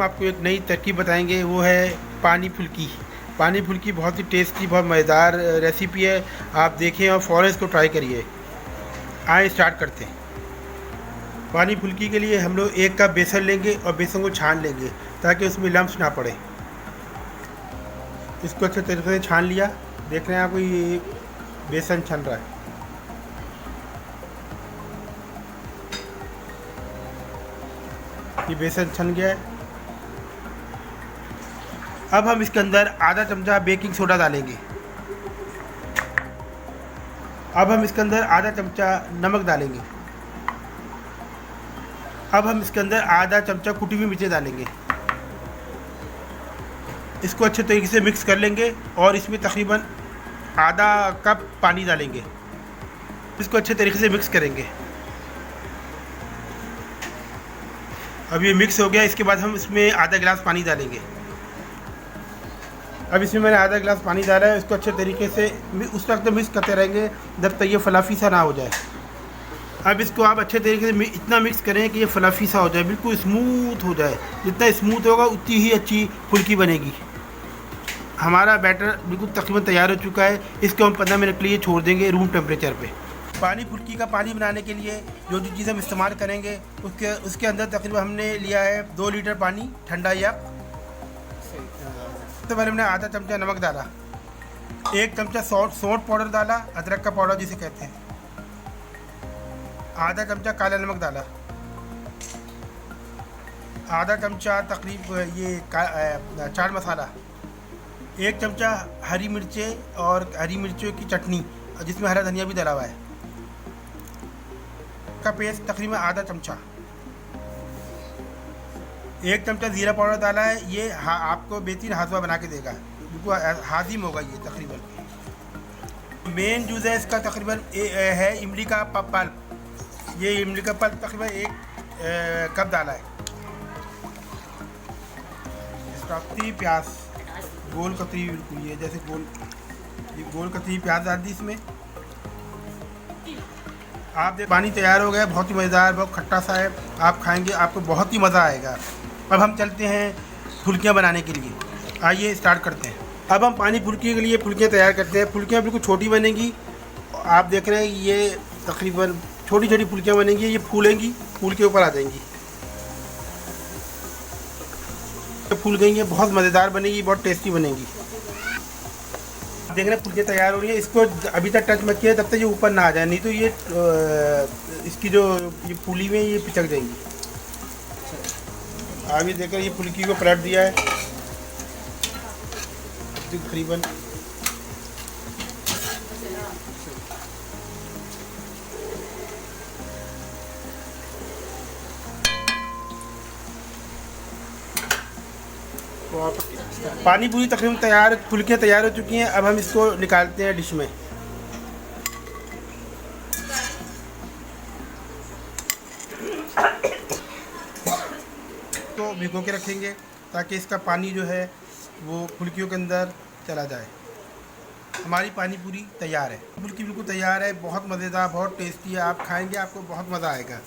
आपको एक नई तरकीब बताएंगे, वो है पानी फुल्की। पानी फुल्की बहुत ही टेस्टी, बहुत मज़ेदार रेसिपी है। आप देखें और फ़ौरन इसको ट्राई करिए। आए स्टार्ट करते हैं। पानी फुल्की के लिए हम लोग 1 कप बेसन लेंगे और बेसन को छान लेंगे ताकि उसमें लम्स ना पड़े। इसको अच्छे तरीके से छान लिया। देख रहे हैं आपको ये बेसन छन रहा है। ये बेसन छन गया है। अब हम इसके अंदर आधा चमचा बेकिंग सोडा डालेंगे। अब हम इसके अंदर आधा चमचा नमक डालेंगे। अब हम इसके अंदर आधा चमचा कुटी हुई मिर्चें डालेंगे। इसको अच्छे तरीके से मिक्स कर लेंगे और इसमें तकरीबन आधा कप पानी डालेंगे। इसको अच्छे तरीके से मिक्स करेंगे। अब ये मिक्स हो गया। इसके बाद हम इसमें आधा गिलास पानी डालेंगे। अब इसमें मैंने आधा गिलास पानी डाला है। इसको अच्छे तरीके से उस वक्त मिक्स करते रहेंगे जब तक ये फलाफी सा ना हो जाए। अब इसको आप अच्छे तरीके से इतना मिक्स करें कि ये फलाफी सा हो जाए, बिल्कुल स्मूथ हो जाए। जितना स्मूथ होगा उतनी ही अच्छी फुल्की बनेगी। हमारा बैटर बिल्कुल तकरीबन तैयार हो चुका है। इसको हम 15 मिनट के लिए छोड़ देंगे रूम टेम्परेचर पे। पानी फुल्की का पानी बनाने के लिए जो चीज़ हम इस्तेमाल करेंगे उसके अंदर तकरीबन हमने लिया है 2 लीटर पानी ठंडा या। सबसे पहले हमने आधा चमचा नमक डाला, 1 चमचा सौंठ पाउडर डाला, अदरक का पाउडर जिसे कहते हैं, आधा चमचा काला नमक डाला, आधा चमचा तकरीब ये चाट मसाला, 1 चमचा हरी मिर्चें और हरी मिर्चों की चटनी जिसमें हरा धनिया भी डला हुआ है का पेस्ट तकरीबन आधा चमचा, 1 चमचा ज़ीरा पाउडर डाला है। ये आपको बेहतरीन हाथवा बना के देगा, बिल्कुल हाजिम होगा ये तकरीबन। मेन जूस है इसका तकरीबन है इमली का पल्प। ये इमली का पल्प तकरीबन 1 कप डाला है। इसका कतरी प्याज, गोल कतरी, बिल्कुल ये जैसे गोल कतरी प्याज डाल दी इसमें। आप देख पानी तैयार हो गया, बहुत ही मज़ेदार, बहुत खट्टा सा है। आप खाएंगे आपको बहुत ही मज़ा आएगा। अब हम चलते हैं फुल्कियाँ बनाने के लिए। आइए स्टार्ट करते हैं। अब हम पानी फुल्की के लिए फुल्कियाँ तैयार करते हैं। फुल्कियाँ बिल्कुल छोटी बनेंगी। आप देख रहे हैं ये तकरीबन छोटी छोटी फुल्कियाँ बनेंगी। ये फूलेंगी, फूल के ऊपर आ जाएंगी। फूल गई हैं, बहुत मज़ेदार बनेगी, बहुत टेस्टी बनेगी। देख रहे हैं फुल्कियाँ तैयार हो रही है। इसको अभी तक टच मत किया तब तक ये ऊपर ना आ जाए, नहीं तो ये इसकी जो ये फूली में ये पिचक जाएंगी। अभी देखकर ये फुल्की को पलट दिया है तकरीबन। पानी पूरी तकरीबन तैयार, फुल्कियाँ तैयार हो चुकी हैं। अब हम इसको निकालते हैं डिश में। तो भिगो के रखेंगे ताकि इसका पानी जो है वो फुल्कियों के अंदर चला जाए। हमारी पानी पूरी तैयार है। फुल्की बिल्कुल तैयार है, बहुत मज़ेदार, बहुत टेस्टी है। आप खाएंगे आपको बहुत मज़ा आएगा।